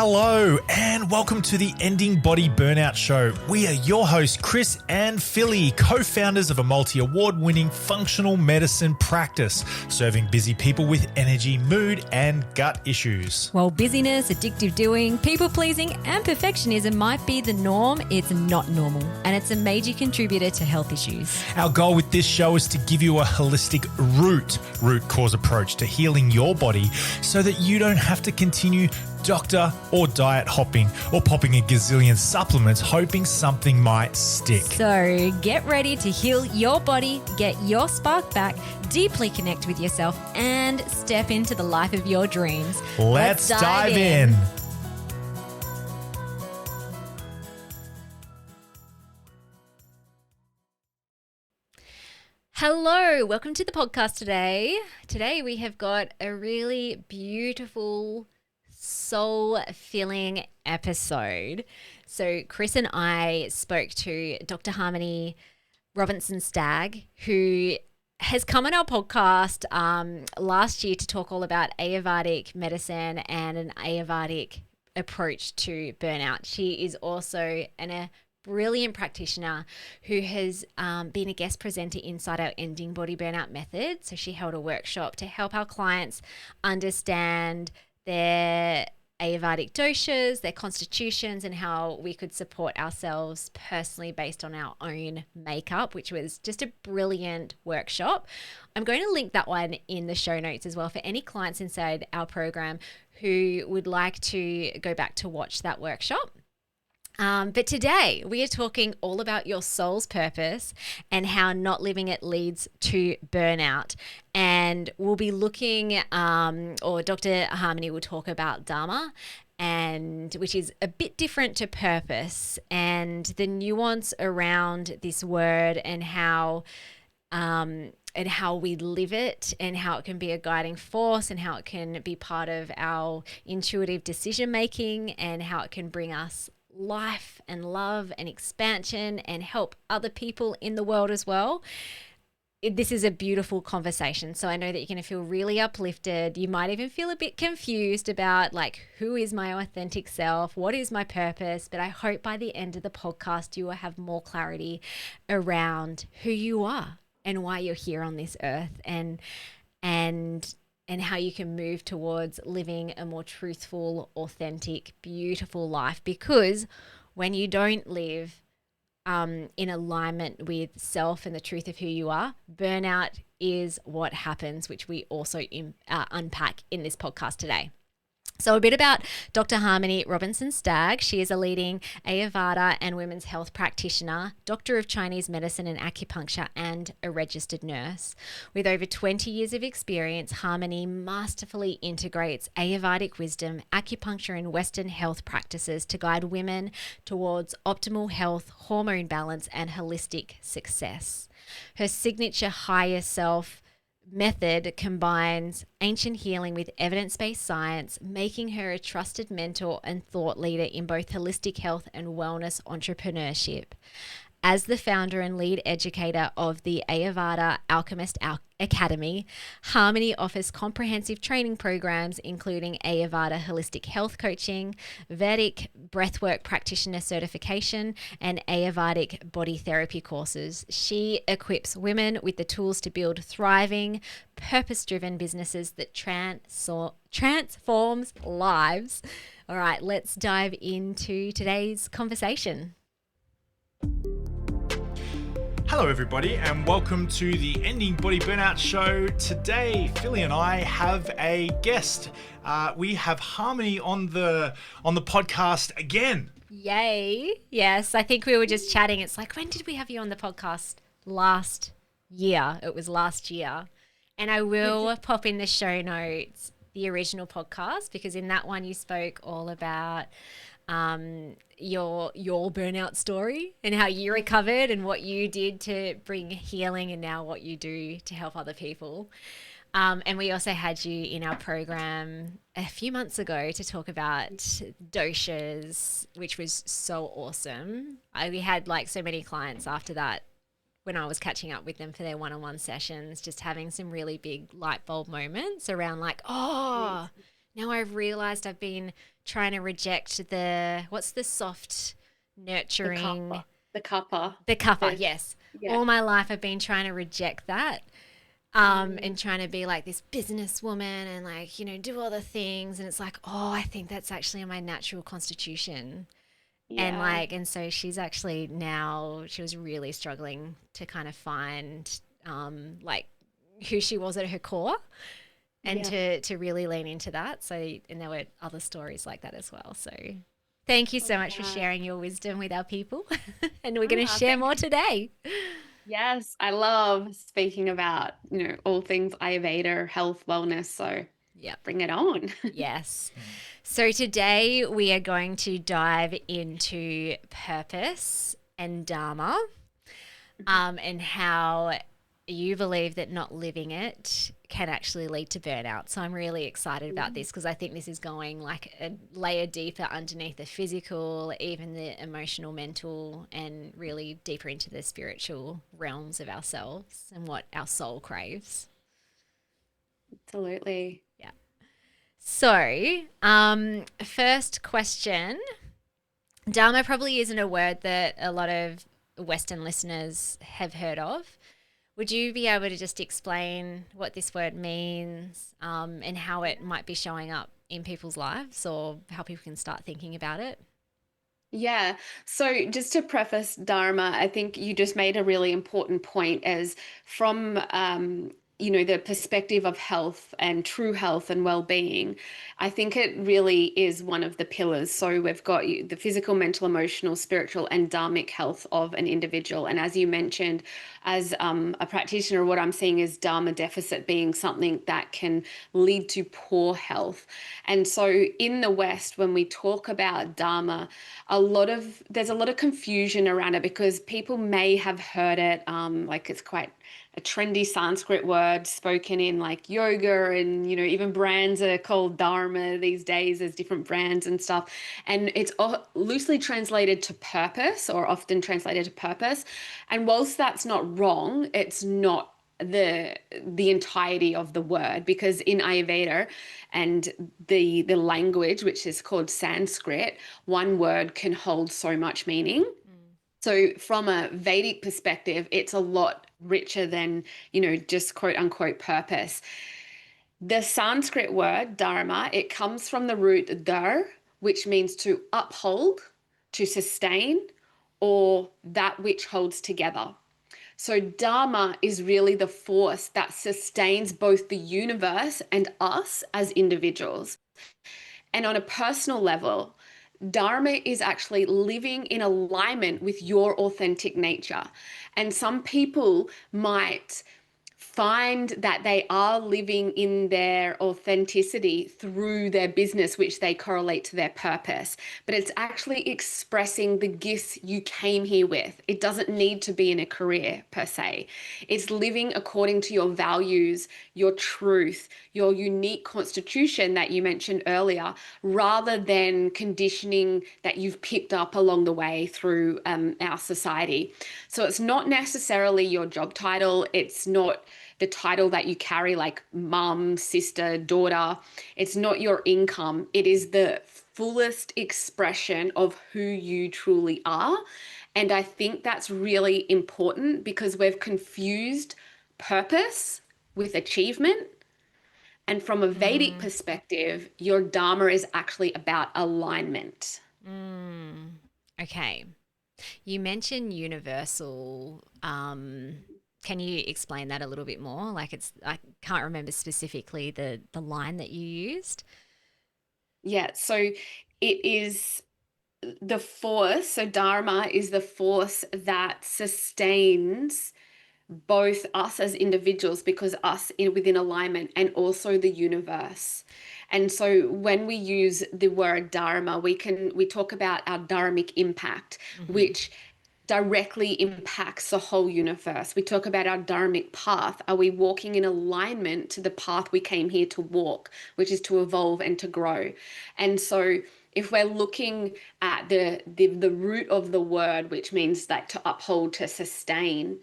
Hello and welcome to the Ending Body Burnout Show. We are your hosts, Chris and Philly, co-founders of a multi-award-winning functional medicine practice, serving busy people with energy, mood, and gut issues. While busyness, addictive doing, people-pleasing, and perfectionism might be the norm, it's not normal, and it's a major contributor to health issues. Our goal with this show is to give you a holistic root cause approach to healing your body so that you don't have to continue doctor or diet hopping or popping a gazillion supplements hoping something might stick. So get ready to heal your body, get your spark back, deeply connect with yourself, and step into the life of your dreams. Let's dive in. Hello, welcome to the podcast today. Today we have got a really beautiful soul-filling episode. So Chris and I spoke to Dr. Harmony Robinson-Stagg, who has come on our podcast last year to talk all about Ayurvedic medicine and an Ayurvedic approach to burnout. She is also a brilliant practitioner who has been a guest presenter inside our Ending Body Burnout method. So she held a workshop to help our clients understand their Ayurvedic doshas, their constitutions, and how we could support ourselves personally based on our own makeup, which was just a brilliant workshop. I'm going to link that one in the show notes as well for any clients inside our program who would like to go back to watch that workshop. But today we are talking all about your soul's purpose and how not living it leads to burnout. And we'll be looking, or Dr. Harmony will talk about Dharma, and which is a bit different to purpose, and the nuance around this word and how we live it, and how it can be a guiding force, and how it can be part of our intuitive decision making, and how it can bring us life and love and expansion and help other people in the world as well. This is a beautiful conversation. So I know that you're going to feel really uplifted. You might even feel a bit confused about who is my authentic self? What is my purpose? But I hope by the end of the podcast, you will have more clarity around who you are and why you're here on this earth, and how you can move towards living a more truthful, authentic, beautiful life. Because when you don't live in alignment with self and the truth of who you are, burnout is what happens, which we also unpack in this podcast today. So a bit about Dr. Harmony Robinson-Stagg. She is a leading Ayurveda and women's health practitioner, doctor of Chinese medicine and acupuncture, and a registered nurse. With over 20 years of experience, Harmony masterfully integrates Ayurvedic wisdom, acupuncture, and Western health practices to guide women towards optimal health, hormone balance, and holistic success. Her signature higHERself method combines ancient healing with evidence-based science, making her a trusted mentor and thought leader in both holistic health and wellness entrepreneurship. As the founder and lead educator of the Ayurveda Alchemist Academy, Harmony offers comprehensive training programs including Ayurveda Holistic Health Coaching, Vedic Breathwork Practitioner certification, and Ayurvedic body therapy courses. She equips women with the tools to build thriving, purpose-driven businesses that transforms lives. All right, let's dive into today's conversation. Hello everybody and welcome to the Ending Body Burnout Show. Today, Philly and I have a guest. We have Harmony on the podcast again. Yay. Yes, I think we were just chatting. It's like, when did we have you on the podcast? Last year. It was last year. And I will pop in the show notes the original podcast, because in that one you spoke all about your burnout story and how you recovered and what you did to bring healing, and now what you do to help other people. And we also had you in our program a few months ago to talk about doshas, which was so awesome. We had so many clients after that when I was catching up with them for their one-on-one sessions, just having some really big light bulb moments around now I've realized I've been trying to reject what's the soft, The nurturing, kappa. The kappa. the kappa, The, yes. yeah. All my life I've been trying to reject that. And trying to be like this businesswoman and like, do all the things. And it's like, oh, I think that's actually in my natural constitution. And Yeah. like, and so she's actually now, she was really struggling to kind of find like who she was at her core and to really lean into that. So, and there were other stories like that as well. So thank you so much for sharing your wisdom with our people. And we're going to share more today. Yes, I love speaking about, all things Ayurveda, health, wellness. So Yeah. bring it on. Yes. So today we are going to dive into purpose and Dharma, and how you believe that not living it can actually lead to burnout. So I'm really excited about this because I think this is going like a layer deeper underneath the physical, even the emotional, mental, and really deeper into the spiritual realms of ourselves and what our soul craves. Absolutely. Yeah. So, first question. Dharma probably isn't a word that a lot of Western listeners have heard of. Would you be able to just explain what this word means, and how it might be showing up in people's lives or how people can start thinking about it? Yeah. So just to preface Dharma, I think you just made a really important point as from the perspective of health and true health and well-being. I think it really is one of the pillars. So we've got the physical, mental, emotional, spiritual, and dharmic health of an individual. And as you mentioned, as a practitioner, what I'm seeing is Dharma deficit being something that can lead to poor health. And so in the West, when we talk about Dharma, there's a lot of confusion around it because people may have heard it, like it's quite a trendy Sanskrit word spoken in like yoga, and even brands are called Dharma these days. There's different brands and stuff, and it's loosely translated to purpose, or often translated to purpose. And whilst that's not wrong, it's not the entirety of the word, because in Ayurveda and the language, which is called Sanskrit, one word can hold so much meaning. So from a Vedic perspective, it's a lot richer than, just quote unquote purpose. The Sanskrit word dharma, it comes from the root dar, which means to uphold, to sustain, or that which holds together. So Dharma is really the force that sustains both the universe and us as individuals. And on a personal level, Dharma is actually living in alignment with your authentic nature. And some people might find that they are living in their authenticity through their business, which they correlate to their purpose. But it's actually expressing the gifts you came here with. It doesn't need to be in a career per se. It's living according to your values, your truth, your unique constitution that you mentioned earlier, rather than conditioning that you've picked up along the way through our society. So it's not necessarily your job title. It's not the title that you carry, like mum, sister, daughter. It's not your income. It is the fullest expression of who you truly are. And I think that's really important because we've confused purpose with achievement. And from a Vedic perspective, your Dharma is actually about alignment. Okay. You mentioned universal. Can you explain that a little bit more? Like I can't remember specifically the line that you used. Yeah, so it is the force. So Dharma is the force that sustains both us as individuals, because within alignment, and also the universe. And so when we use the word Dharma, we talk about our dharmic impact, which directly impacts the whole universe. We talk about our dharmic path. Are we walking in alignment to the path we came here to walk, which is to evolve and to grow? And so if we're looking at the root of the word, which means like to uphold, to sustain,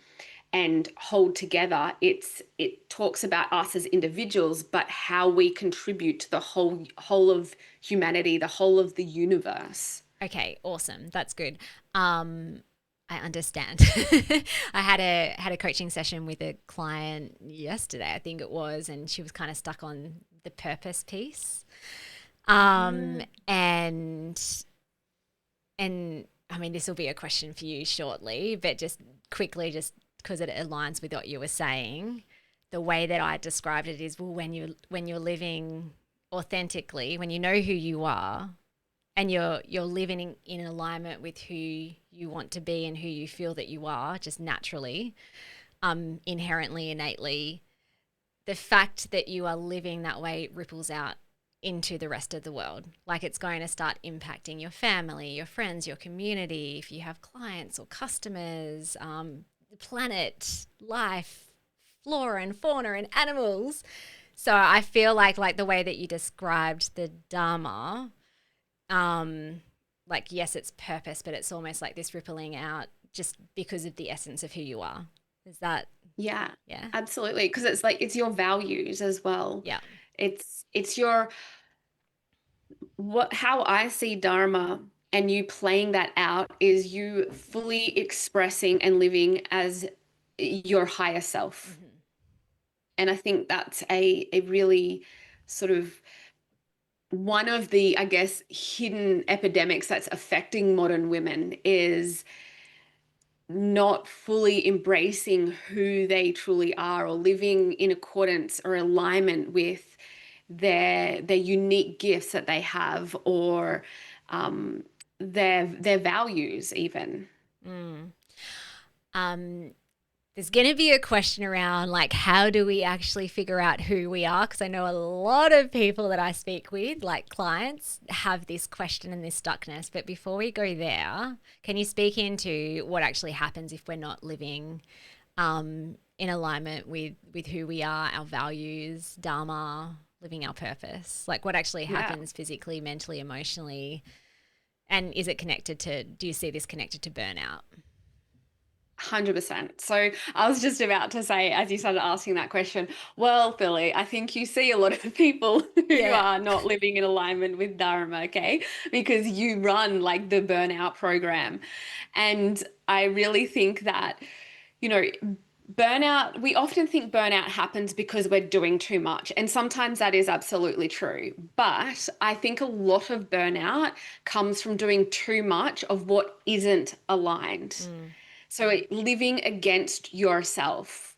and hold together. It talks about us as individuals, but how we contribute to the whole of humanity, the whole of the universe. Okay, awesome. That's good. I understand. I had a coaching session with a client yesterday, I think it was, and she was kind of stuck on the purpose piece. And I mean, this will be a question for you shortly, but just quickly, just because it aligns with what you were saying, the way that I described it is, well, when you're living authentically, when you know who you are, and you're living in alignment with who you want to be and who you feel that you are, just naturally, inherently, innately, the fact that you are living that way ripples out into the rest of the world. Like, it's going to start impacting your family, your friends, your community, if you have clients or customers, the planet, life, flora and fauna and animals. So I feel like the way that you described the Dharma, like, yes, it's purpose, but it's almost like this rippling out just because of the essence of who you are. Is that? Yeah, Yeah. absolutely. Because it's like, it's your values as well. Yeah. It's your, how I see Dharma, and you playing that out is you fully expressing and living as your higher self. Mm-hmm. And I think that's a really sort of one of the, I guess, hidden epidemics that's affecting modern women is not fully embracing who they truly are, or living in accordance or alignment with their unique gifts that they have, or their values even. Mm. There's going to be a question around, like, how do we actually figure out who we are? Because I know a lot of people that I speak with, like clients, have this question and this stuckness. But before we go there, can you speak into what actually happens if we're not living in alignment with who we are, our values, Dharma, living our purpose? Like, what actually happens physically, mentally, emotionally? And is it connected to, do you see this connected to burnout? 100%. So I was just about to say, as you started asking that question, well, Philly, I think you see a lot of people who are not living in alignment with Dharma, okay? Because you run like the burnout program. And I really think that, you know, burnout, we often think burnout happens because we're doing too much. And sometimes that is absolutely true. But I think a lot of burnout comes from doing too much of what isn't aligned. So living against yourself,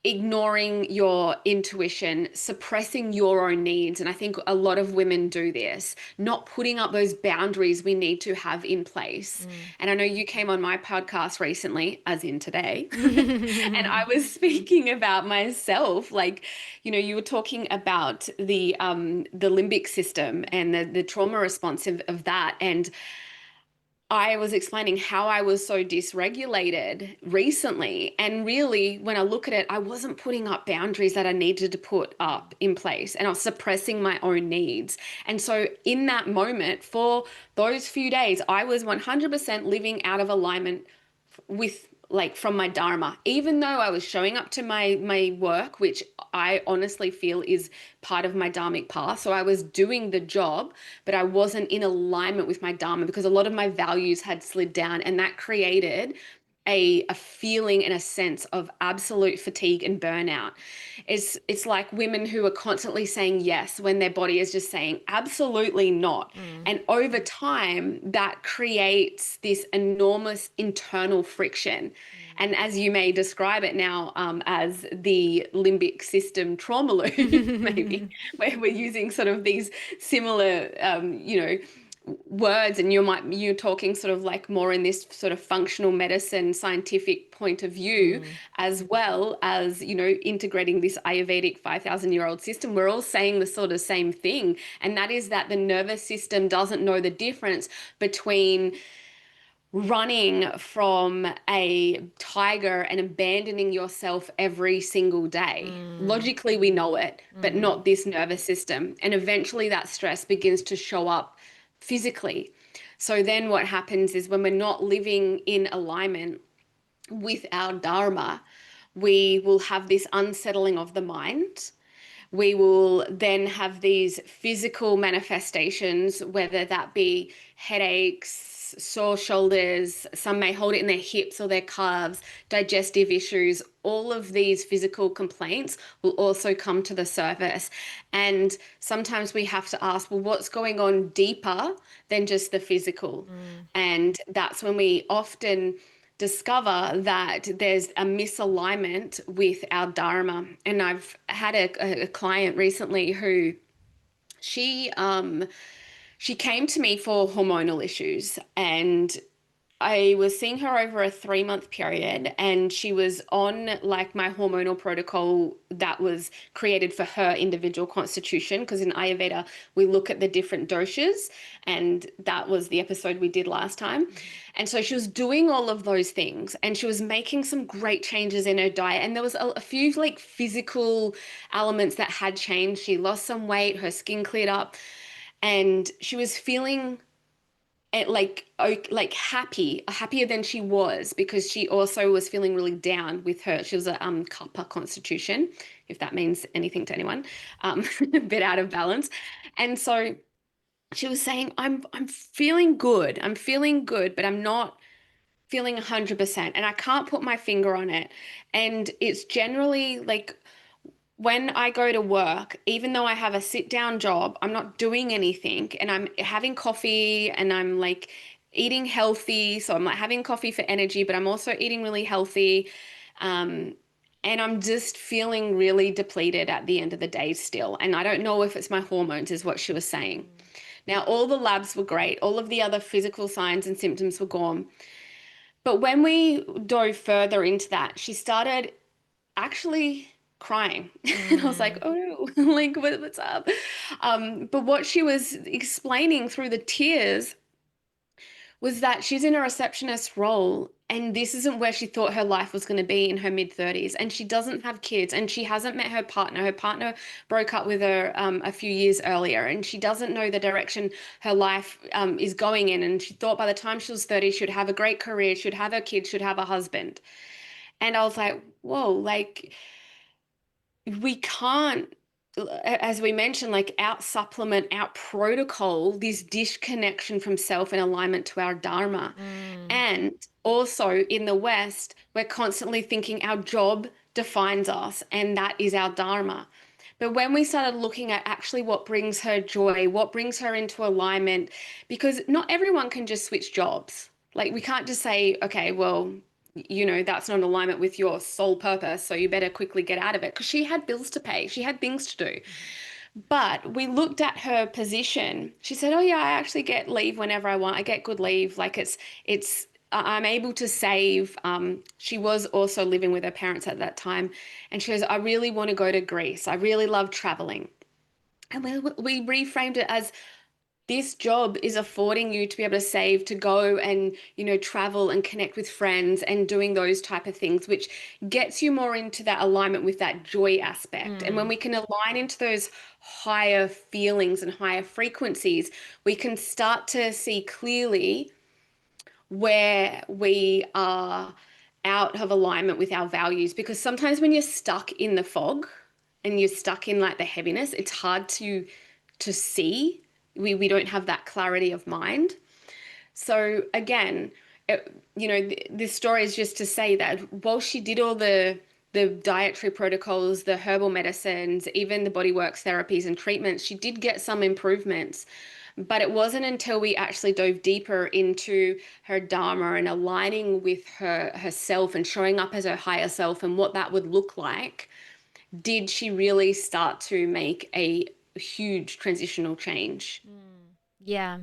ignoring your intuition, suppressing your own needs. And I think a lot of women do this, not putting up those boundaries we need to have in place. And I know you came on my podcast recently, as in today, and I was speaking about myself. Like, you know, you were talking about the limbic system and the trauma response of that. And I was explaining how I was so dysregulated recently. And really, when I look at it, I wasn't putting up boundaries that I needed to put up in place, and I was suppressing my own needs. And so in that moment, for those few days, I was 100% living out of alignment with, like, from my Dharma, even though I was showing up to my work, which I honestly feel is part of my Dharmic path. So I was doing the job, but I wasn't in alignment with my Dharma because a lot of my values had slid down, and that created a feeling and a sense of absolute fatigue and burnout. It's like women who are constantly saying yes when their body is just saying absolutely not. And over time, that creates this enormous internal friction. And as you may describe it now, as the limbic system trauma loop, maybe, where we're using sort of these similar, words, and you're talking sort of like more in this sort of functional medicine scientific point of view, as well as, you know, integrating this Ayurvedic 5,000-year-old system. We're all saying the sort of same thing, and that is that the nervous system doesn't know the difference between running from a tiger and abandoning yourself every single day. Logically, we know it, but not this nervous system. And eventually that stress begins to show up physically. So then what happens is, when we're not living in alignment with our Dharma, we will have this unsettling of the mind. We will then have these physical manifestations, whether that be headaches, sore shoulders, some may hold it in their hips or their calves, digestive issues. All of these physical complaints will also come to the surface. And sometimes we have to ask, well, what's going on deeper than just the physical? And that's when we often discover that there's a misalignment with our Dharma. And I've had a client recently who she came to me for hormonal issues, and I was seeing her over a 3-month period, and she was on like my hormonal protocol that was created for her individual constitution. Because in Ayurveda, we look at the different doshas, and that was the episode we did last time. And so she was doing all of those things, and she was making some great changes in her diet. And there was a few like physical elements that had changed. She lost some weight, her skin cleared up, and she was feeling happier than she was, because she also was feeling really down with her. She was a Kapha constitution, if that means anything to anyone, a bit out of balance. And so she was saying, I'm feeling good. I'm feeling good, but I'm not feeling 100%, and I can't put my finger on it. And it's generally like, when I go to work, even though I have a sit down job, I'm not doing anything, and I'm having coffee, and I'm like eating healthy. So I'm like having coffee for energy, but I'm also eating really healthy. And I'm just feeling really depleted at the end of the day still. And I don't know if it's my hormones, is what she was saying. Now, all the labs were great. All of the other physical signs and symptoms were gone. But when we dove further into that, she started actually crying. And I was like, oh no, like what's up? But what she was explaining through the tears was that she's in a receptionist role, and this isn't where she thought her life was going to be in her mid-30s, and she doesn't have kids, and she hasn't met her partner. Her partner broke up with her a few years earlier, and she doesn't know the direction her life is going in. And she thought by the time she was 30, she'd have a great career, she'd have her kids, she'd have a husband. And I was like, whoa, like, we can't, as we mentioned, like out supplement, out protocol this disconnection from self and alignment to our Dharma. And also in the West, we're constantly thinking our job defines us, and that is our Dharma. But when we started looking at actually what brings her joy, what brings her into alignment, because not everyone can just switch jobs. Like, we can't just say, okay, well, that's not in alignment with your sole purpose, so you better quickly get out of it, because she had bills to pay. She had things to do. But we looked at her position. She said, oh yeah, I actually get leave whenever I want. I get good leave. Like I'm able to save. She was also living with her parents at that time. And she goes, I really want to go to Greece. I really love traveling. And we reframed it as, this job is affording you to be able to save, to go and, travel and connect with friends and doing those type of things, which gets you more into that alignment with that joy aspect. And when we can align into those higher feelings and higher frequencies, we can start to see clearly where we are out of alignment with our values. Because sometimes when you're stuck in the fog and you're stuck in like the heaviness, it's hard to see. We don't have that clarity of mind. So again, this story is just to say that while she did all the dietary protocols, the herbal medicines, even the bodyworks therapies and treatments, she did get some improvements. But it wasn't until we actually dove deeper into her Dharma and aligning with herself and showing up as her higher self and what that would look like, did she really start to make a huge transitional change. Yeah.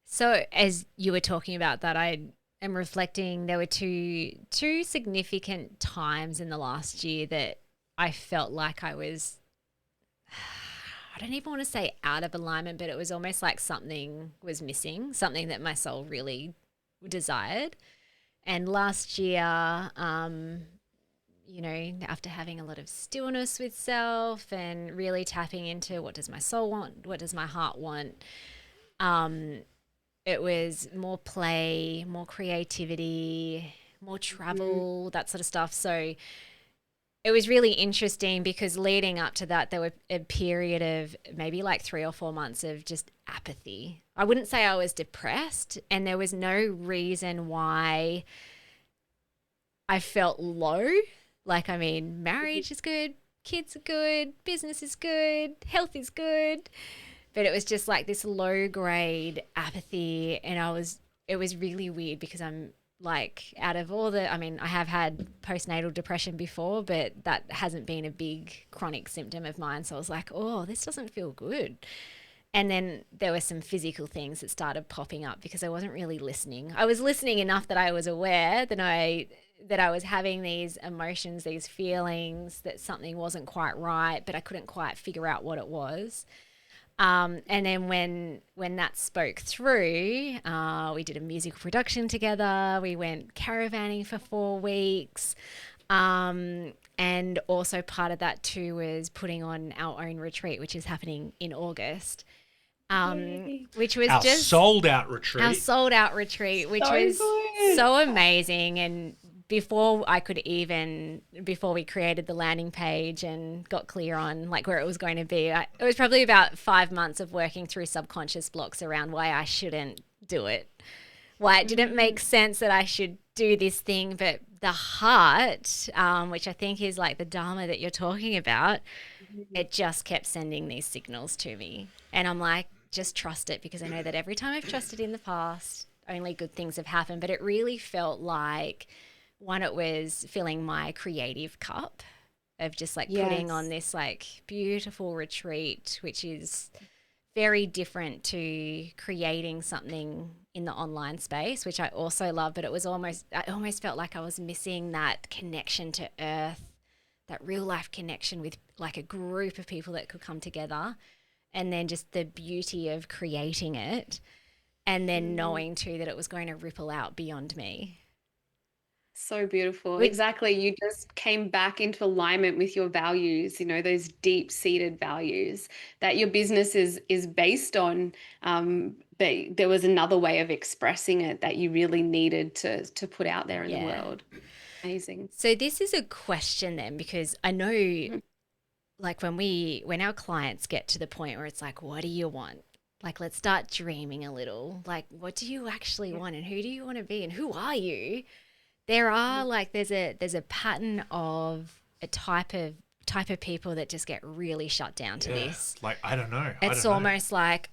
So as you were talking about that, I am reflecting, there were two significant times in the last year that I felt like I was, I don't even want to say out of alignment, but it was almost like something was missing, something that my soul really desired. And last year, after having a lot of stillness with self and really tapping into what does my soul want, what does my heart want, it was more play, more creativity, more travel, that sort of stuff. So it was really interesting because leading up to that, there were a period of maybe like 3 or 4 months of just apathy. I wouldn't say I was depressed, and there was no reason why I felt low. Like, I mean, marriage is good, kids are good, business is good, health is good. But it was just like this low grade apathy. And it was really weird because I'm like, out of all the, I mean, I have had postnatal depression before, but that hasn't been a big chronic symptom of mine. So I was like, oh, this doesn't feel good. And then there were some physical things that started popping up because I wasn't really listening. I was listening enough that I was aware that I was having these emotions, these feelings, that something wasn't quite right, but I couldn't quite figure out what it was. And then when that spoke through, we did a musical production together. We went caravanning for 4 weeks. And also part of that too was putting on our own retreat, which is happening in August. Which was our just sold out retreat. Our sold out retreat, which was so amazing. And before we created the landing page and got clear on like where it was going to be, it was probably about 5 months of working through subconscious blocks around why I shouldn't do it, why it didn't make sense that I should do this thing. But the heart, which I think is like the Dharma that you're talking about, it just kept sending these signals to me. And I'm like, just trust it, because I know that every time I've trusted in the past, only good things have happened. But it really felt like, one, it was filling my creative cup of just like putting on this like beautiful retreat, which is very different to creating something in the online space, which I also love. But I almost felt like I was missing that connection to earth, that real life connection with like a group of people that could come together, and then just the beauty of creating it, and then knowing too that it was going to ripple out beyond me. So beautiful. Exactly. You just came back into alignment with your values, those deep-seated values that your business is based on. But there was another way of expressing it that you really needed to put out there in the world. Amazing. So this is a question then, because I know like when our clients get to the point where it's like, what do you want? Like, let's start dreaming a little. Like, what do you actually want, and who do you want to be, and who are you? There are like, there's a pattern of a type of people that just get really shut down to this. Like, I don't know. It's almost like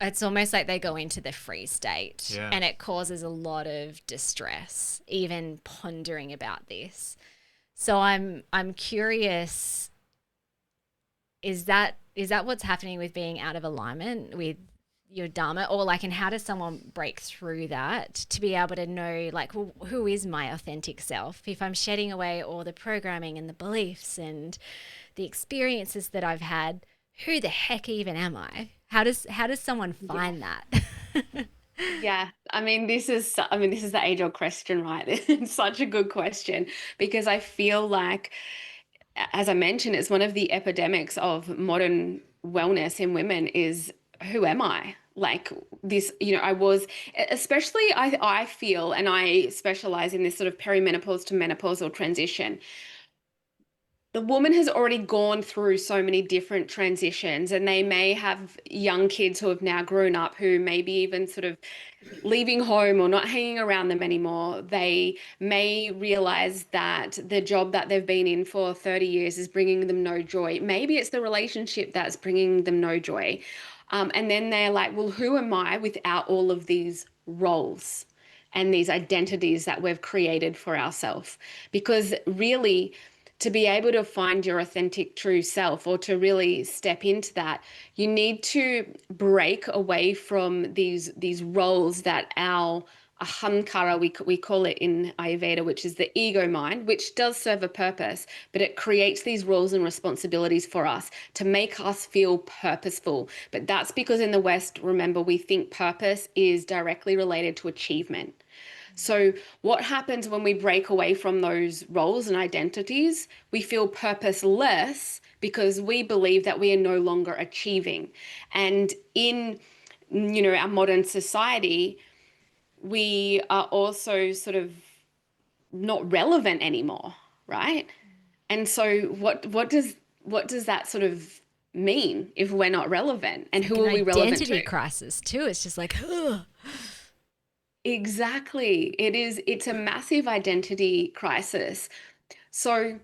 they go into the freeze state, and it causes a lot of distress, even pondering about this. So I'm curious, is that what's happening with being out of alignment with your Dharma? Or like, and how does someone break through that to be able to know, like, well, who is my authentic self? If I'm shedding away all the programming and the beliefs and the experiences that I've had, who the heck even am I? How does someone find that? Yeah, this is the age-old question, right? It's such a good question, because I feel like, as I mentioned, it's one of the epidemics of modern wellness in women is, who am I? Like this, I was, especially I feel, and I specialize in this sort of perimenopause to menopausal transition. The woman has already gone through so many different transitions, and they may have young kids who have now grown up, who may be even sort of leaving home or not hanging around them anymore. They may realize that the job that they've been in for 30 years is bringing them no joy. Maybe it's the relationship that's bringing them no joy. And then they're like, well, who am I without all of these roles and these identities that we've created for ourselves? Because really, to be able to find your authentic true self, or to really step into that, you need to break away from these roles that our ahamkara, we call it in Ayurveda, which is the ego mind, which does serve a purpose, but it creates these roles and responsibilities for us to make us feel purposeful. But that's because in the West, remember, we think purpose is directly related to achievement. So what happens when we break away from those roles and identities? We feel purposeless because we believe that we are no longer achieving. And in, our modern society, we are also sort of not relevant anymore, right? And so what does that sort of mean if we're not relevant? And Like who an are we relevant identity to? crisis too. It's just like, ugh. Exactly. It's a massive identity crisis. So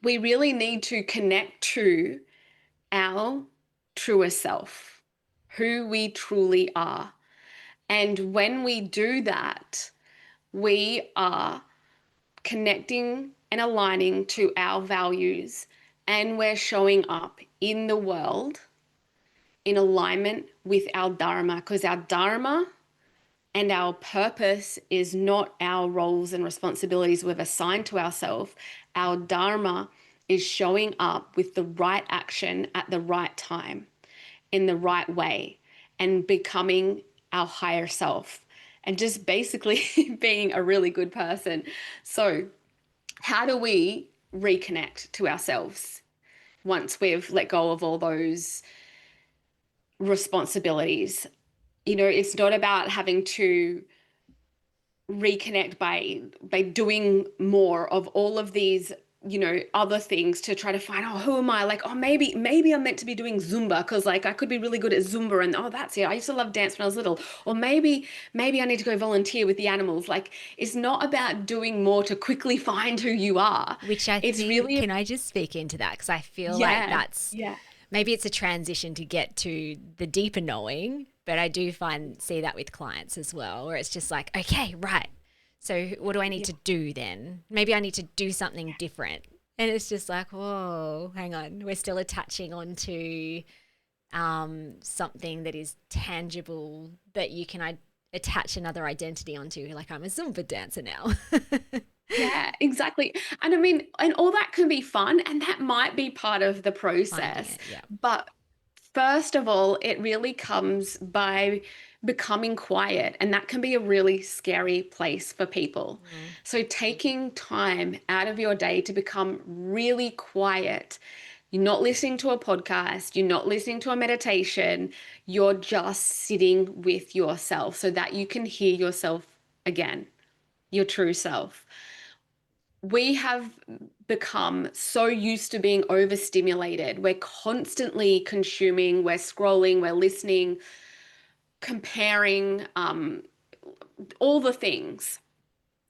we really need to connect to our truer self, who we truly are. And when we do that, we are connecting and aligning to our values, and we're showing up in the world in alignment with our Dharma, because our Dharma and our purpose is not our roles and responsibilities we've assigned to ourselves. Our Dharma is showing up with the right action at the right time, in the right way, and becoming our higher self, and just basically being a really good person. So, how do we reconnect to ourselves once we've let go of all those responsibilities? You know, it's not about having to reconnect by doing more of all of these, you know, other things to try to find, oh, who am I? Like, oh, maybe I'm meant to be doing Zumba because like I could be really good at Zumba, and oh, that's it. I used to love dance when I was little. Or maybe I need to go volunteer with the animals. Like, it's not about doing more to quickly find who you are. Which I It's think, really, can I just speak into that? Because I feel like yeah, that's, yeah. maybe it's a transition to get to the deeper knowing, but I do see that with clients as well, where it's just like, okay, right. So what do I need to do then? Maybe I need to do something different. And it's just like, whoa, hang on. We're still attaching onto something that is tangible that you can attach another identity onto. Like, I'm a Zumba dancer now. Yeah, exactly. And I mean, and all that can be fun, and that might be part of the Finding process. it, yeah. But first of all, it really comes by becoming quiet, and that can be a really scary place for people. Mm. So, taking time out of your day to become really quiet. You're not listening to a podcast, you're not listening to a meditation, you're just sitting with yourself so that you can hear yourself again, your true self. We have become so used to being overstimulated. We're constantly consuming, we're scrolling, we're listening, comparing, all the things.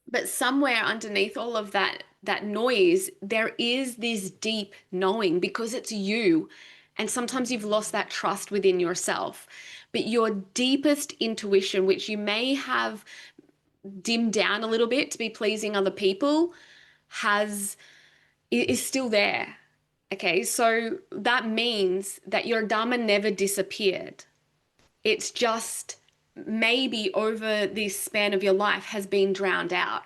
But somewhere underneath all of that noise, there is this deep knowing, because it's you. And sometimes you've lost that trust within yourself. But your deepest intuition, which you may have dimmed down a little bit to be pleasing other people, has is still there. Okay, so that means that your Dharma never disappeared. It's just maybe over this span of your life has been drowned out.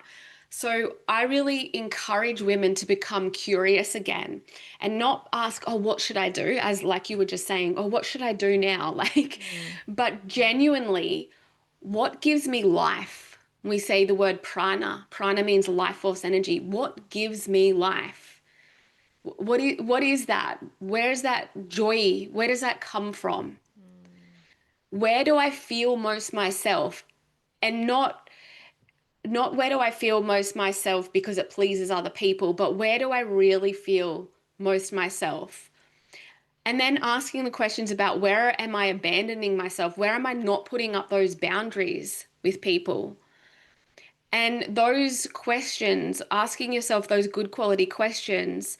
So I really encourage women to become curious again and not ask, oh, what should I do? As like you were just saying, oh, what should I do now? Like, but genuinely, what gives me life? We say the word prana. Prana means life force energy. What gives me life? What is that? Where's that joy? Where does that come from? Where do I feel most myself? And not where do I feel most myself because it pleases other people, but where do I really feel most myself? And then asking the questions about, where am I abandoning myself? Where am I not putting up those boundaries with people? And those questions, asking yourself those good quality questions,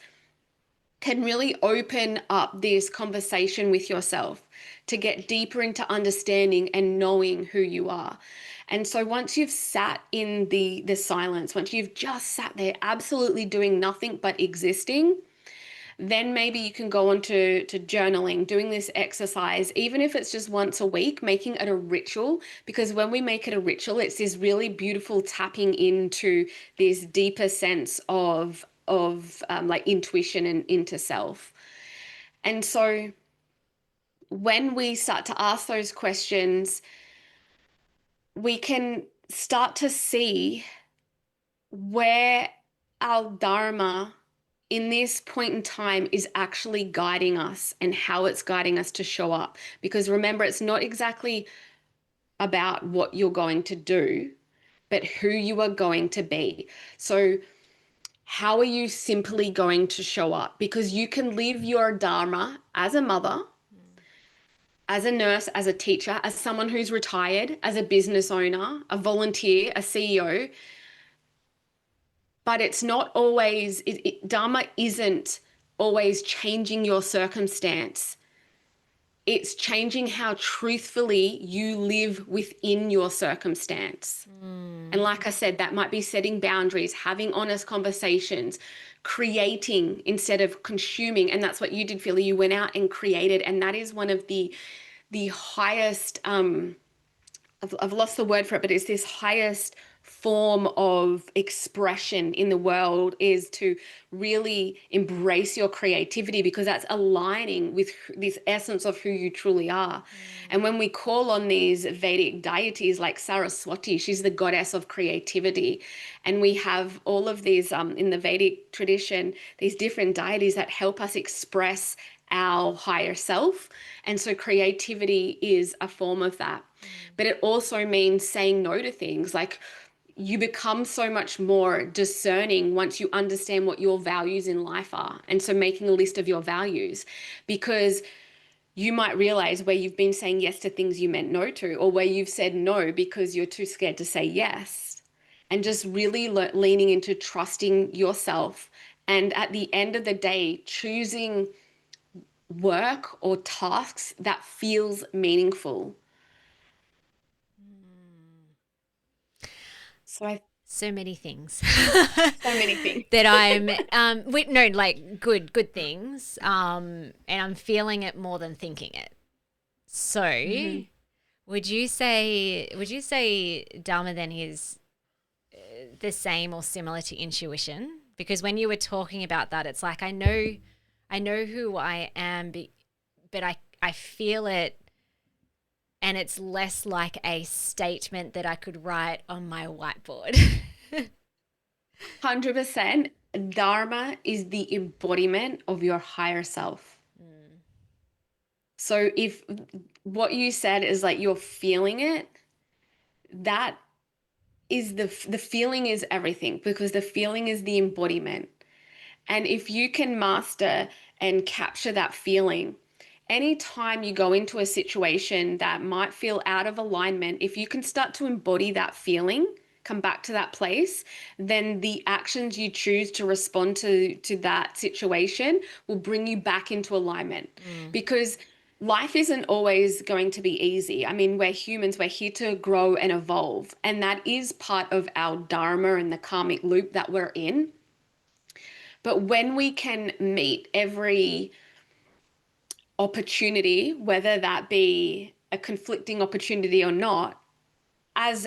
can really open up this conversation with yourself to get deeper into understanding and knowing who you are. And so once you've sat in the silence, once you've just sat there absolutely doing nothing but existing, then maybe you can go on to journaling, doing this exercise, even if it's just once a week, making it a ritual. Because when we make it a ritual, it's this really beautiful tapping into this deeper sense of like intuition and into self. And so when we start to ask those questions, we can start to see where our Dharma in this point in time is actually guiding us and how it's guiding us to show up. Because remember, it's not exactly about what you're going to do. but who you are going to be. So how are you simply going to show up? Because you can live your Dharma as a mother, as a nurse, as a teacher, as someone who's retired, as a business owner, a volunteer, a CEO, but it's not always, Dharma isn't always changing your circumstance. It's changing how truthfully you live within your circumstance. And like I said, that might be setting boundaries, having honest conversations, creating instead of consuming. And that's what you did, Philly. You went out and created. And that is one of the highest, I've lost the word for it, but it's this highest form of expression in the world, is to really embrace your creativity, because that's aligning with this essence of who you truly are. And when we call on these Vedic deities like Saraswati, she's the goddess of creativity. And we have all of these in the Vedic tradition, these different deities that help us express our higher self. And so creativity is a form of that. But it also means saying no to things. Like, you become so much more discerning once you understand what your values in life are. And so making a list of your values, because you might realize where you've been saying yes to things you meant no to, or where you've said no because you're too scared to say yes. And just really leaning into trusting yourself. And at the end of the day, choosing work or tasks that feels meaningful. So many things. So many things. That I'm like good things. And I'm feeling it more than thinking it. So would you say Dharma then is the same or similar to intuition? Because when you were talking about that, it's like I know who I am, but I feel it. And it's less like a statement that I could write on my whiteboard. 100%. Dharma is the embodiment of your higher self. So if what you said is like you're feeling it, that is the feeling is everything, because the feeling is the embodiment. And if you can master and capture that feeling, anytime you go into a situation that might feel out of alignment, if you can start to embody that feeling, come back to that place, then the actions you choose to respond to that situation will bring you back into alignment. Because life isn't always going to be easy. I mean, we're humans, we're here to grow and evolve. And that is part of our Dharma and the karmic loop that we're in. But when we can meet every opportunity, whether that be a conflicting opportunity or not, as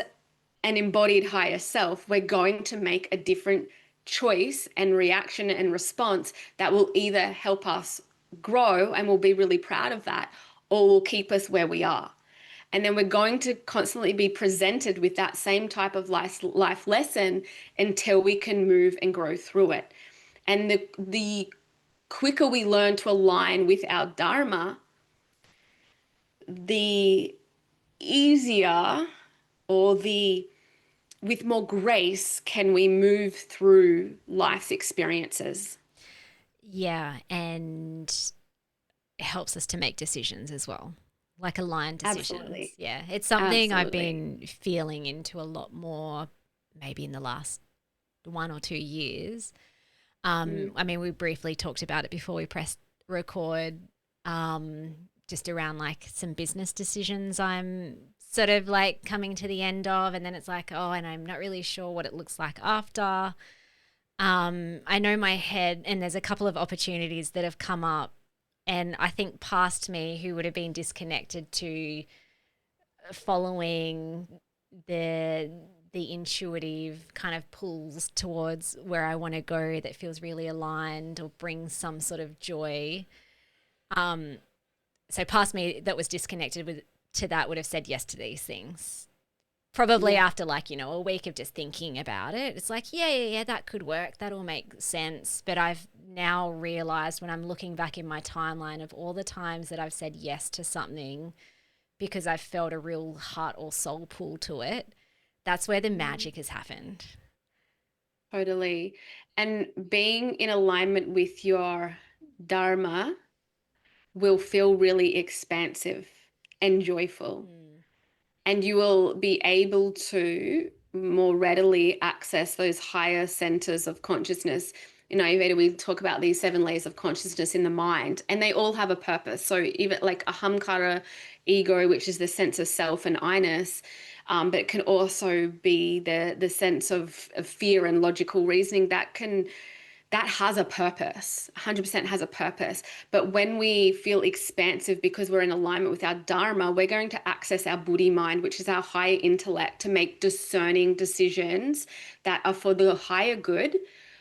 an embodied higher self, we're going to make a different choice and reaction and response that will either help us grow, and we'll be really proud of that, or will keep us where we are. And then we're going to constantly be presented with that same type of life lesson until we can move and grow through it. And the quicker we learn to align with our Dharma, the easier, or with more grace, can we move through life's experiences. Yeah, and it helps us to make decisions as well, like aligned decisions. Absolutely. Yeah, it's something I've Absolutely. been feeling into a lot more, maybe in the last 1 or 2 years. I mean, we briefly talked about it before we pressed record, just around like some business decisions I'm sort of like coming to the end of, and then it's like, oh, and I'm not really sure what it looks like after. I know my head, and there's a couple of opportunities that have come up, and I think past me who would have been disconnected to following the intuitive kind of pulls towards where I want to go that feels really aligned or brings some sort of joy. So past me that was disconnected to that would have said yes to these things. Probably after like, a week of just thinking about it. It's like, yeah, that could work. That'll make sense. But I've now realized when I'm looking back in my timeline of all the times that I've said yes to something because I've felt a real heart or soul pull to it, that's where the magic has happened. Totally. And being in alignment with your Dharma will feel really expansive and joyful. And you will be able to more readily access those higher centers of consciousness. In Ayurveda, we talk about these 7 layers of consciousness in the mind, and they all have a purpose. So even like ahamkara, ego, which is the sense of self and I-ness, but it can also be the sense of fear and logical reasoning that has a purpose, 100% has a purpose. But when we feel expansive because we're in alignment with our Dharma, we're going to access our Buddhi mind, which is our higher intellect, to make discerning decisions that are for the higher good,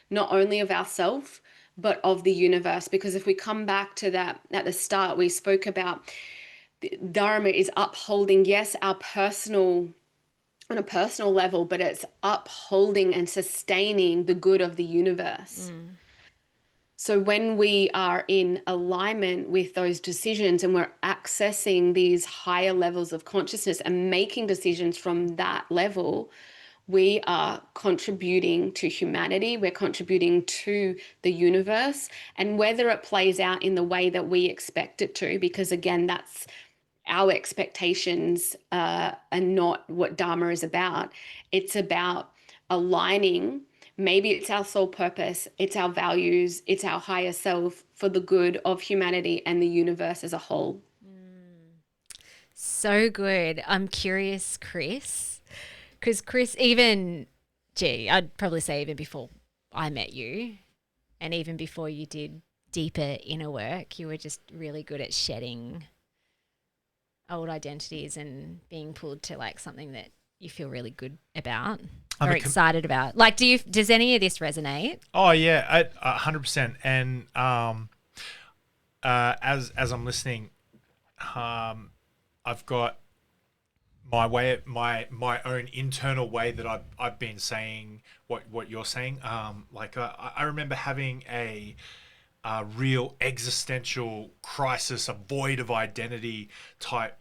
not only of ourselves, but of the universe. Because if we come back to that at the start, we spoke about Dharma is upholding, yes, our personal on a personal level, but it's upholding and sustaining the good of the universe. So when we are in alignment with those decisions and we're accessing these higher levels of consciousness and making decisions from that level, we are contributing to humanity, we're contributing to the universe, and whether it plays out in the way that we expect it to, because again, that's our expectations are not what Dharma is about. It's about aligning. Maybe it's our soul purpose, it's our values, it's our higher self for the good of humanity and the universe as a whole. So good. I'm curious, Chris, because Chris, I'd probably say even before I met you and even before you did deeper inner work, you were just really good at shedding old identities and being pulled to like something that you feel really good about or excited about. Like, does any of this resonate? Oh yeah, 100%. And as I'm listening, I've got my own internal way that I've been saying what you're saying. I remember having a real existential crisis, a void of identity type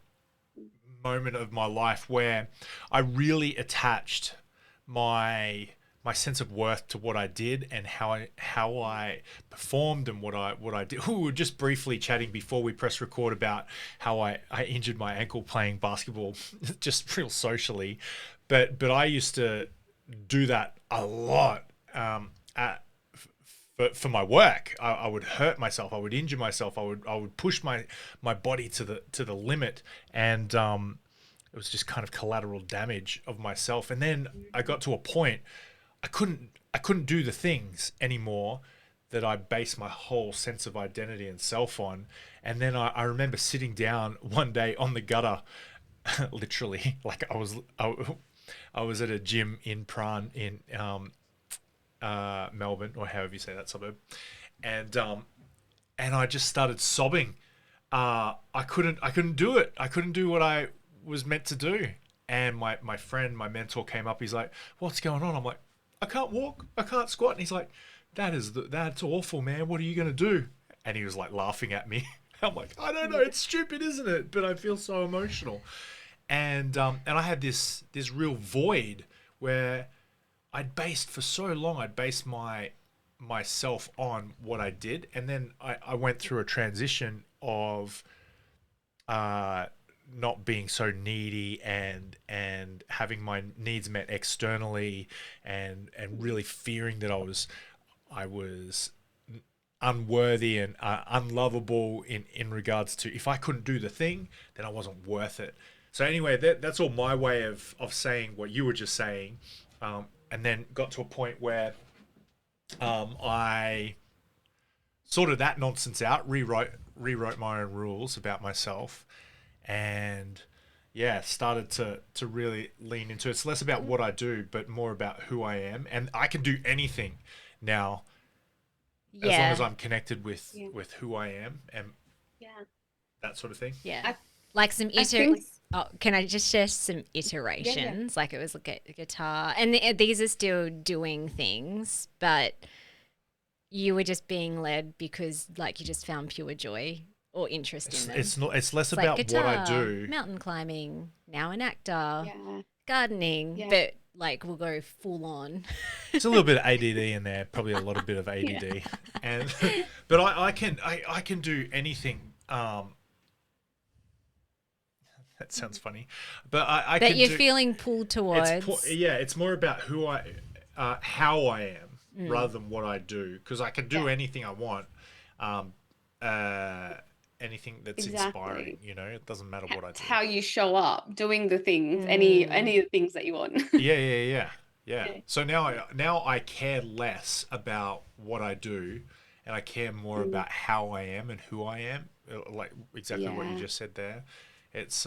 moment of my life where I really attached my sense of worth to what I did and how I performed and what I did. We were just briefly chatting before we press record about how I injured my ankle playing basketball, just real socially, but I used to do that a lot for my work. I would hurt myself, I would injure myself, I would push my body to the limit, and it was just kind of collateral damage of myself. And then I got to a point I couldn't do the things anymore that I based my whole sense of identity and self on. And then I remember sitting down one day on the gutter, literally, like I was at a gym in Prahran in Melbourne, or however you say that suburb, and I just started sobbing. I couldn't do it. I couldn't do what I was meant to do. And my friend, my mentor, came up. He's like, "What's going on?" I'm like, "I can't walk. I can't squat." And he's like, "That's awful, man. What are you gonna do?" And he was like laughing at me. I'm like, "I don't know. It's stupid, isn't it? But I feel so emotional." And I had this real void where I'd based myself on what I did, and then I went through a transition of not being so needy and having my needs met externally, and really fearing that I was unworthy and unlovable in regards to, if I couldn't do the thing, then I wasn't worth it. So anyway, that's all my way of saying what you were just saying. And then got to a point where I sorted that nonsense out, rewrote my own rules about myself, and started to really lean into it. It's less about what I do, but more about who I am. And I can do anything now as long as I'm connected with who I am and that sort of thing. Yeah. Like some can I just share some iterations? Like it was like a guitar, and these are still doing things, but you were just being led because like you just found pure joy or interest in them. It's less about like guitar, what I do. Mountain climbing, now an actor, gardening, Yeah. but like we'll go full on. There's a little bit of ADD in there, probably a lot of bit of ADD, and but I can do anything. That sounds funny, but I That can you're do. feeling pulled towards. It's more about how I am rather than what I do, because I can do anything I want, anything that's inspiring. You know, it doesn't matter what I do. How you show up doing the things, any of the things that you want. Yeah. So now I care less about what I do, and I care more about how I am and who I am. Like exactly what you just said there. It's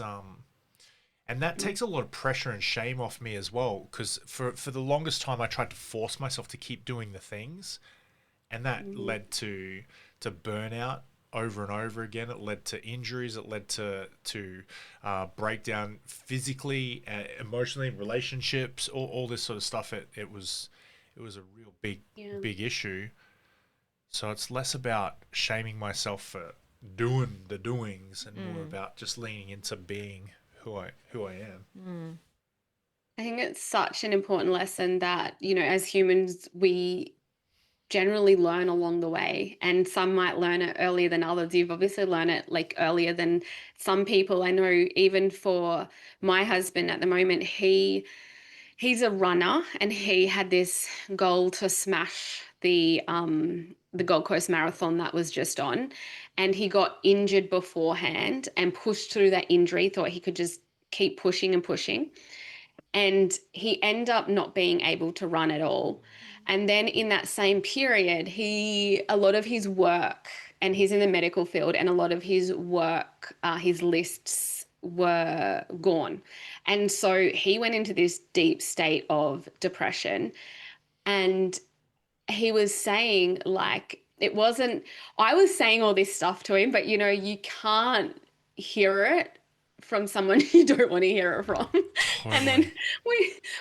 and that takes a lot of pressure and shame off me as well, because for the longest time I tried to force myself to keep doing the things, and that led to burnout over and over again. It led to injuries. It led to breakdown physically, emotionally, relationships, all this sort of stuff. It was a real big issue. So it's less about shaming myself for doing the doings and more about just leaning into being who I am. I think it's such an important lesson that, as humans, we generally learn along the way, and some might learn it earlier than others. You've obviously learned it like earlier than some people. I know even for my husband at the moment, he's a runner, and he had this goal to smash the Gold Coast Marathon that was just on, and he got injured beforehand and pushed through that injury, thought he could just keep pushing and pushing, and he ended up not being able to run at all. And then in that same period, a lot of his work, and he's in the medical field, and a lot of his work, his lists were gone. And so he went into this deep state of depression. And he was saying, like, I was saying all this stuff to him, but you can't hear it from someone you don't want to hear it from. And then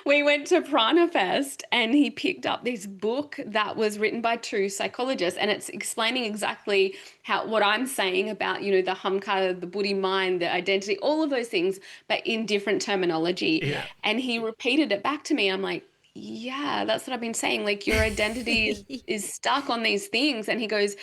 we went to Prana Fest, and he picked up this book that was written by two psychologists, and it's explaining exactly what I'm saying about, the Hamkara, the Buddhi mind, the identity, all of those things, but in different terminology. Yeah. And he repeated it back to me. I'm like, yeah, that's what I've been saying. Like, your identity is stuck on these things. And he goes,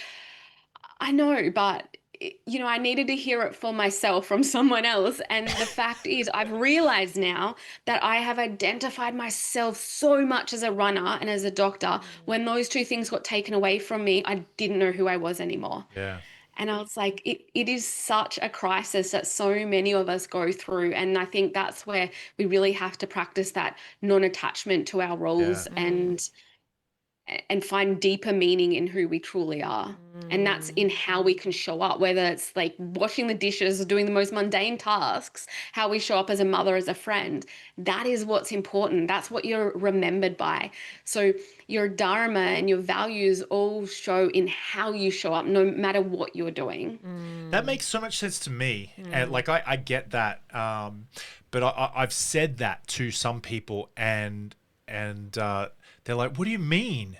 I know, but I needed to hear it for myself from someone else. And the fact is, I've realized now that I have identified myself so much as a runner and as a doctor. When those two things got taken away from me, I didn't know who I was anymore. Yeah. And I was like, it is such a crisis that so many of us go through. And I think that's where we really have to practice that non-attachment to our roles and find deeper meaning in who we truly are. And that's in how we can show up, whether it's like washing the dishes or doing the most mundane tasks, how we show up as a mother, as a friend. That is what's important. That's what you're remembered by. So your Dharma and your values all show in how you show up, no matter what you're doing. That makes so much sense to me. And like, I get that. But I've said that to some people, and they're like, what do you mean?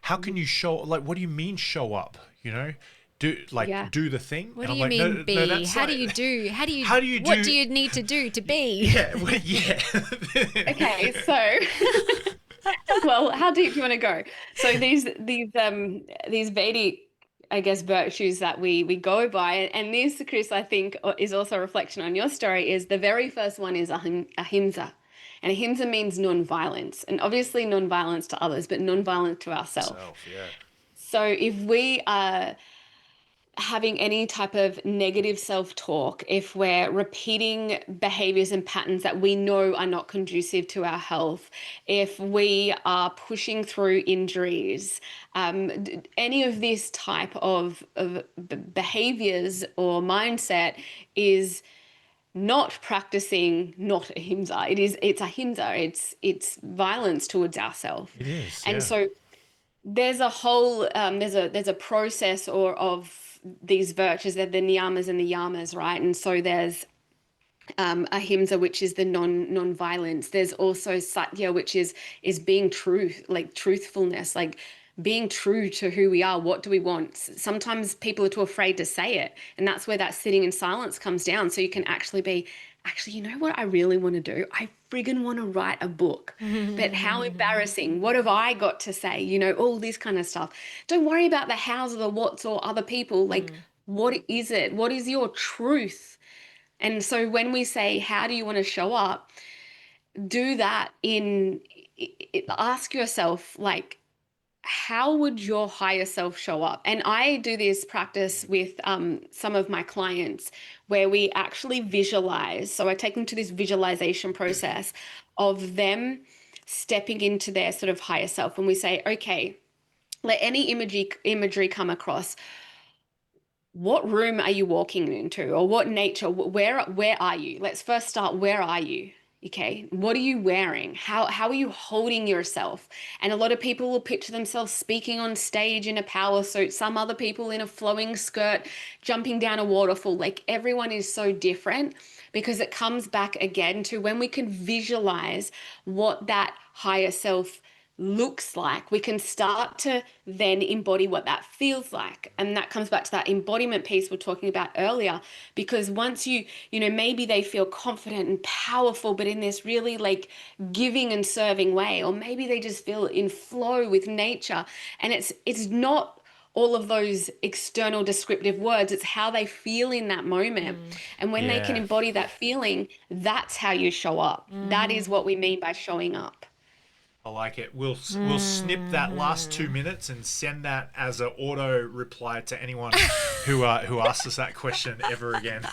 How can you show, like, what do you mean show up? Do the thing? What and do I'm you like, mean no, be? that's How like, do you do? What do do you need to do to be? Yeah. Okay, so well, how deep do you want to go? So these Vedic, I guess, virtues that we go by, and this, Chris, I think is also a reflection on your story, is the very first one is ahimsa. And ahimsa means non-violence, and obviously non-violence to others, but non-violence to ourselves. So if we are having any type of negative self-talk, if we're repeating behaviors and patterns that we know are not conducive to our health, if we are pushing through injuries, any of this type of behaviors or mindset is not practicing not ahimsa. It's ahimsa. It's violence towards ourselves. It is. And so there's a whole there's a process of these virtues, that the niyamas and the yamas, right? And so there's ahimsa, which is the non-violence. There's also satya, which is being truthfulness, like being true to who we are. What do we want? Sometimes people are too afraid to say it. And that's where that sitting in silence comes down. So you can actually be, actually, you know what I really want to do? I friggin' want to write a book. But how embarrassing. What have I got to say? You know, all this kind of stuff. Don't worry about the hows or the whats or other people. Like, what is it? What is your truth? And so when we say, how do you want to show up? Do that ask yourself, like, how would your higher self show up? And I do this practice with some of my clients where we actually visualize. So I take them to this visualization process of them stepping into their sort of higher self. And we say, okay, let any imagery come across. What room are you walking into, or what nature? Where are you? Let's first start. Where are you? Okay, what are you wearing? How are you holding yourself? And a lot of people will picture themselves speaking on stage in a power suit, some other people in a flowing skirt, jumping down a waterfall. Like, everyone is so different, because it comes back again to when we can visualize what that higher self looks like, we can start to then embody what that feels like. And that comes back to that embodiment piece we are talking about earlier, because once you know, maybe they feel confident and powerful, but in this really like giving and serving way, or maybe they just feel in flow with nature. And it's not all of those external descriptive words, it's how they feel in that moment. And when they can embody that feeling, that's how you show up. That is what we mean by showing up. I like it. We'll snip that last 2 minutes and send that as an auto reply to anyone who asks us that question ever again.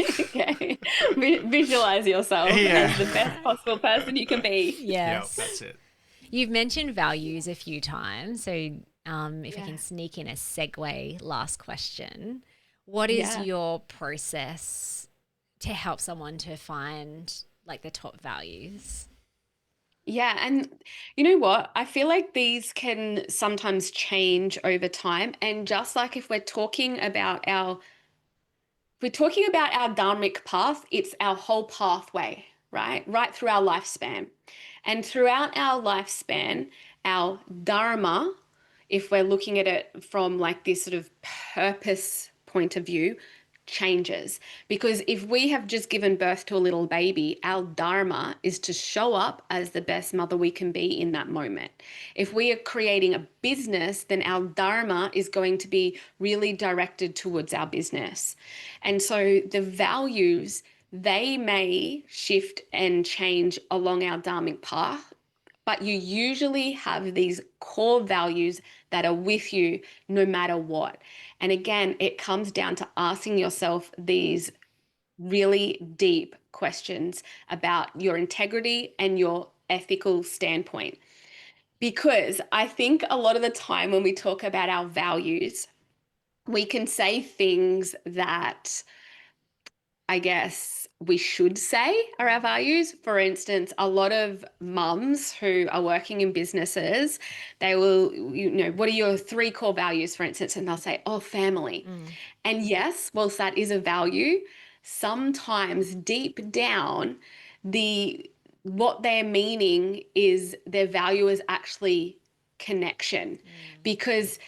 Okay. Visualize yourself as the best possible person you can be. Yes. Yep, that's it. You've mentioned values a few times. So if I can sneak in a segue last question, what is your process to help someone to find like the top values? Yeah, and you know what? I feel like these can sometimes change over time. And just like if we're talking about our dharmic path, it's our whole pathway, right? Right through our lifespan. And throughout our lifespan, our dharma, if we're looking at it from like this sort of purpose point of view, changes. Because if we have just given birth to a little baby, our dharma is to show up as the best mother we can be in that moment. If we are creating a business, then our dharma is going to be really directed towards our business. And so the values, they may shift and change along our dharmic path, but you usually have these core values that are with you no matter what. And again, it comes down to asking yourself these really deep questions about your integrity and your ethical standpoint. Because I think a lot of the time when we talk about our values, we can say things that I guess we should say are our values. For instance, a lot of mums who are working in businesses, they will, you know, what are your 3 core values, for instance? And they'll say, oh, family. And yes, whilst that is a value, sometimes deep down, what they're meaning is their value is actually connection. Because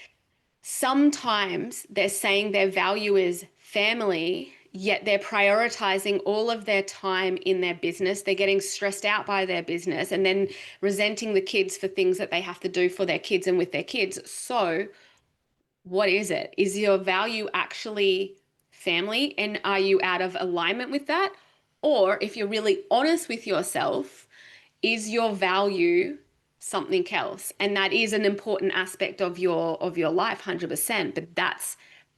sometimes they're saying their value is family, yet they're prioritizing all of their time in their business. They're getting stressed out by their business and then resenting the kids for things that they have to do for their kids and with their kids. So what is it? Is your value actually family? And are you out of alignment with that? Or if you're really honest with yourself, is your value something else? And that is an important aspect of your life, 100%. But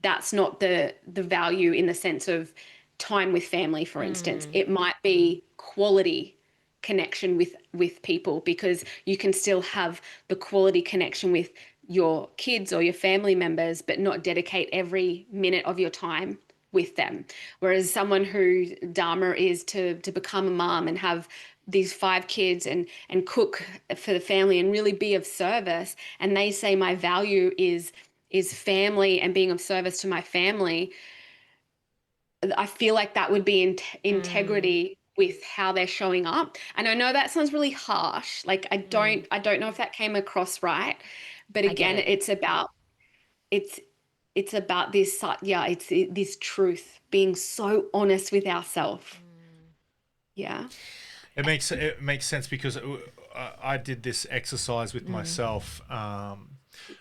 that's not the value in the sense of time with family, for instance. It might be quality connection with people, because you can still have the quality connection with your kids or your family members, but not dedicate every minute of your time with them. Whereas someone whose dharma is to become a mom and have these 5 kids and cook for the family and really be of service, and they say my value is family and being of service to my family, I feel like that would be in integrity with how they're showing up. And I know that sounds really harsh. Like I don't know if that came across right, But I get again, it. it's it's about this, yeah, it's this truth, being so honest with ourselves. Yeah. It makes sense because I did this exercise with myself a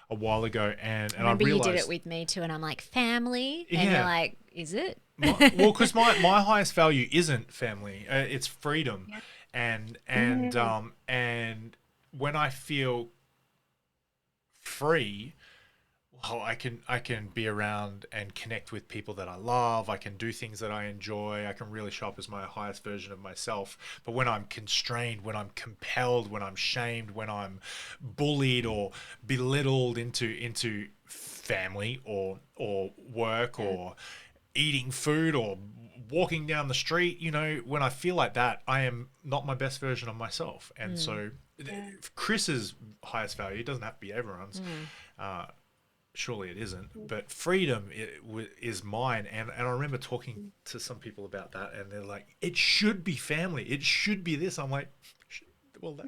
while ago, and I I remember you did it realized, with me too, and I'm like, family, and you're yeah, like, is it? well, because my highest value isn't family, it's freedom, Yeah. Mm. and when I feel free, well, I can be around and connect with people that I love. I can do things that I enjoy. I can really show up as my highest version of myself. But when I'm constrained, when I'm compelled, when I'm shamed, when I'm bullied or belittled into family or work Yeah. or eating food or walking down the street, when I feel like that, I am not my best version of myself. And so Yeah. Chris's highest value, it doesn't have to be everyone's. Surely it isn't, but freedom is mine. And I remember talking to some people about that, and they're like, it should be family, it should be this. I'm like, well,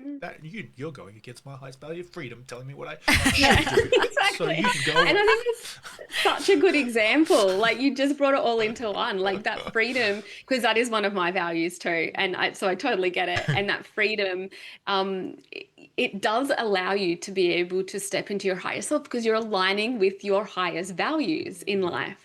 you're going against my highest value of freedom, telling me what I Yeah, should do, so exactly. you can go And away. I think it's such a good example. Like you just brought it all into one, like that freedom, because that is one of my values too. And so I totally get it. And that freedom, it does allow you to be able to step into your higher self because you're aligning with your highest values in life.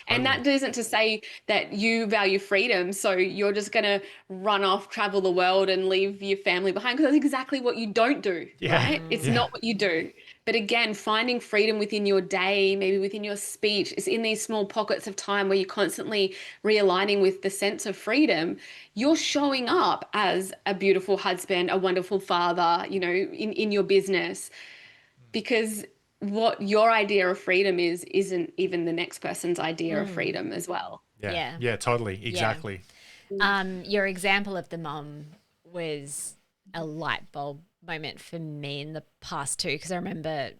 And Totally. that isn't to say that you value freedom, so you're just going to run off, travel the world, and leave your family behind, because that's exactly what you don't do, Yeah. right? It's Yeah. not what you do. But again, finding freedom within your day, maybe within your speech, is in these small pockets of time where you're constantly realigning with the sense of freedom. You're showing up as a beautiful husband, a wonderful father, in your business, because what your idea of freedom is isn't even the next person's idea of Mm. freedom as well. Yeah. Yeah. Yeah. Totally. Yeah. Exactly. Your example of the mum was a light bulb moment for me in the past too, because I remember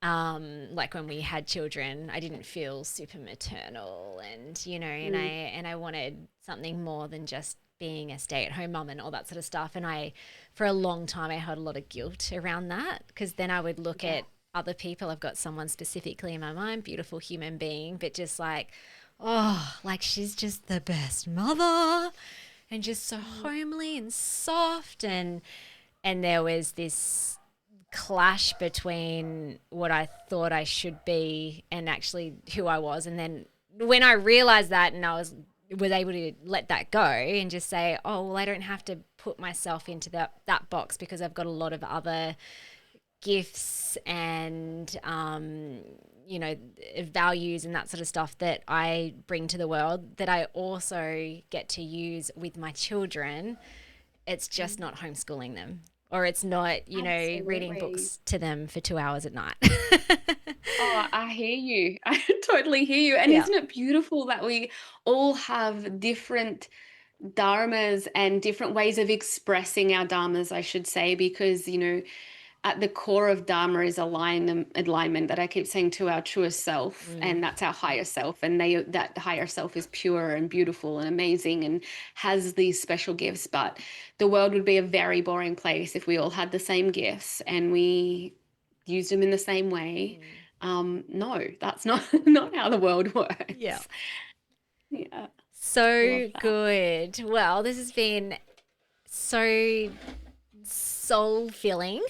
like when we had children, I didn't feel super maternal, and I wanted something more than just being a stay-at-home mum and all that sort of stuff. And for a long time I had a lot of guilt around that, because then I would look Yeah. at other people. I've got someone specifically in my mind, beautiful human being, but just like, oh, like she's just the best mother and just so homely and soft, and there was this clash between what I thought I should be and actually who I was. And then when I realized that, and I was able to let that go and just say, oh, well, I don't have to put myself into that box, because I've got a lot of other gifts and values and that sort of stuff that I bring to the world that I also get to use with my children. It's just not homeschooling them, or it's not, reading Absolutely. books to them for 2 hours at night. Oh, I hear you. I totally hear you. And Yeah. isn't it beautiful that we all have different dharmas and different ways of expressing our dharmas, I should say, because, at the core of Dharma is alignment that I keep saying, to our truest self, Mm. and that's our higher self. And that higher self is pure and beautiful and amazing and has these special gifts. But the world would be a very boring place if we all had the same gifts and we used them in the same way. No, that's not not how the world Yeah. works. Yeah, I love So that. good. Well, this has been so soul filling.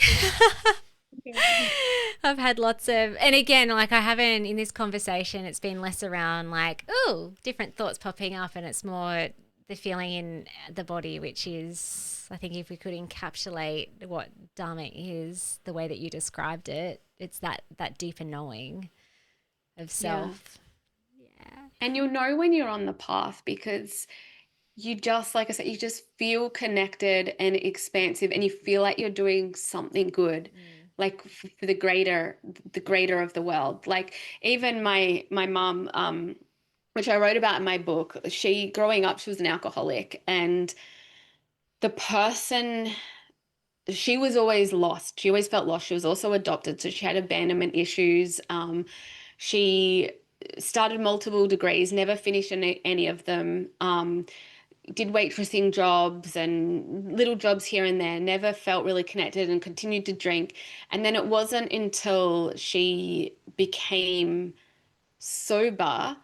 I've had lots of, and again, like I haven't in this conversation, it's been less around like, oh, different thoughts popping up, and it's more the feeling in the body, which is, I think, if we could encapsulate what Dharma is, the way that you described it, it's that deeper knowing of Yeah. self. Yeah. And you'll know when you're on the path because you just, like I said, you just feel connected and expansive, and you feel like you're doing something good, Mm. like for the greater of the world. Like even my mom, which I wrote about in my book, she, growing up, she was an alcoholic, and the person, she was always lost. She always felt lost. She was also adopted, so she had abandonment issues. She started multiple degrees, never finished any of them. did waitressing jobs and little jobs here and there, never felt really connected and continued to drink. And then it wasn't until she became sober,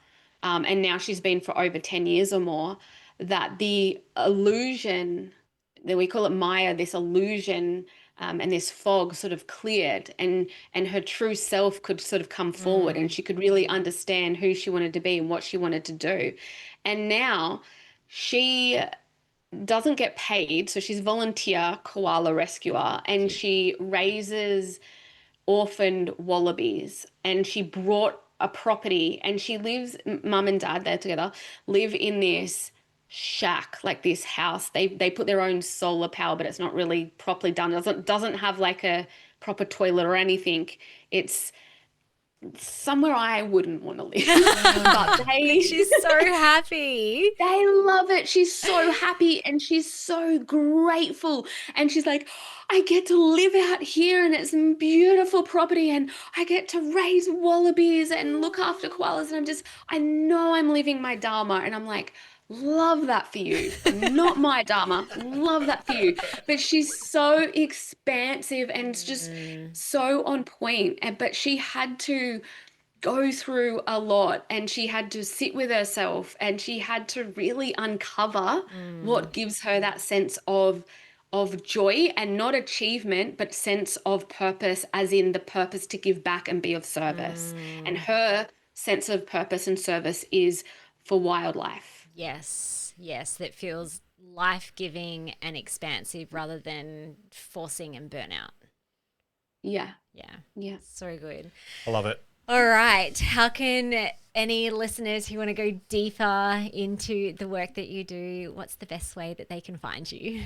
and now she's been for over 10 years or more, that the illusion, that we call it Maya, this illusion and this fog sort of cleared, and her true self could sort of come forward, and she could really understand who she wanted to be and what she wanted to do. And now she doesn't get paid, so she's volunteer koala rescuer, and she raises orphaned wallabies, and she brought a property, and she lives, mum and dad, they're together, live in this shack, like this house. They put their own solar power, but it's not really properly done. It doesn't have like a proper toilet or anything. It's somewhere I wouldn't want to live. But she's so happy. They love it. She's so happy and she's so grateful. And she's like, I get to live out here and it's a beautiful property and I get to raise wallabies and look after koalas. And I know I'm living my Dharma. And I'm like, love that for you. Not my Dharma. Love that for you. But she's so expansive and just so on point. But she had to go through a lot, and she had to sit with herself, and she had to really uncover what gives her that sense of joy, and not achievement, but sense of purpose, as in the purpose to give back and be of service. And her sense of purpose and service is for wildlife. Yes, that feels life-giving and expansive rather than forcing and burnout. Yeah. So good. I love it. All right. How can any listeners who want to go deeper into the work that you do, what's the best way that they can find you?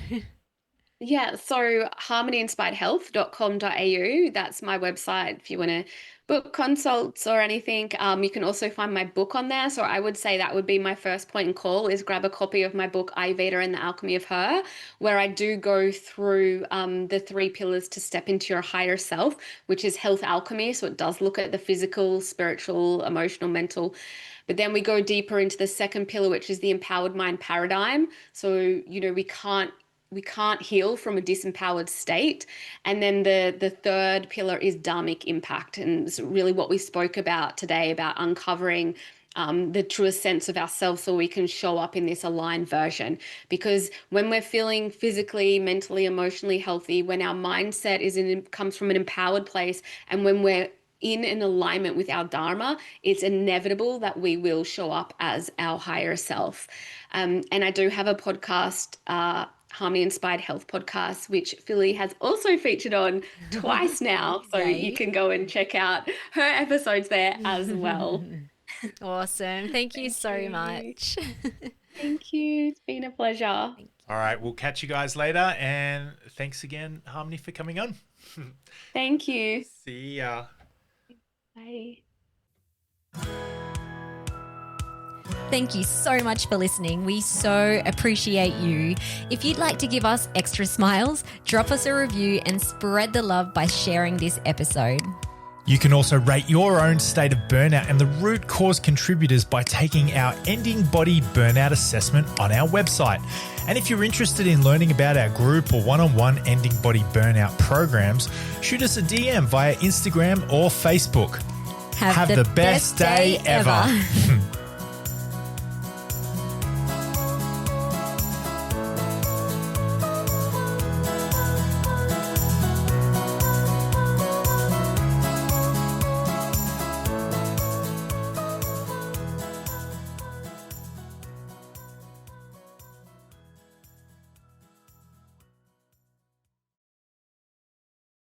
Yeah, so harmonyinspiredhealth.com.au, that's my website if you want to book consults or anything. You can also find my book on there. So I would say that would be my first point and call, is grab a copy of my book, Ayurveda and the Alchemy of Her, where I do go through the 3 pillars to step into your higher self, which is health alchemy. So it does look at the physical, spiritual, emotional, mental. But then we go deeper into the second pillar, which is the empowered mind paradigm. So, we can't heal from a disempowered state. And then the third pillar is dharmic impact. And it's really what we spoke about today, about uncovering the truest sense of ourselves so we can show up in this aligned version. Because when we're feeling physically, mentally, emotionally healthy, when our mindset comes from an empowered place, and when we're in an alignment with our Dharma, it's inevitable that we will show up as our higher self. And I do have a podcast, Harmony Inspired Health podcast, which Philly has also featured on twice now. So you can go and check out her episodes there as well. Awesome. Thank you so much. Thank you. It's been a pleasure. All right. We'll catch you guys later. And thanks again, Harmony, for coming on. Thank you. See ya. Bye. Thank you so much for listening. We so appreciate you. If you'd like to give us extra smiles, drop us a review and spread the love by sharing this episode. You can also rate your own state of burnout and the root cause contributors by taking our Ending Body Burnout Assessment on our website. And if you're interested in learning about our group or one-on-one Ending Body Burnout programs, shoot us a DM via Instagram or Facebook. Have the best day ever.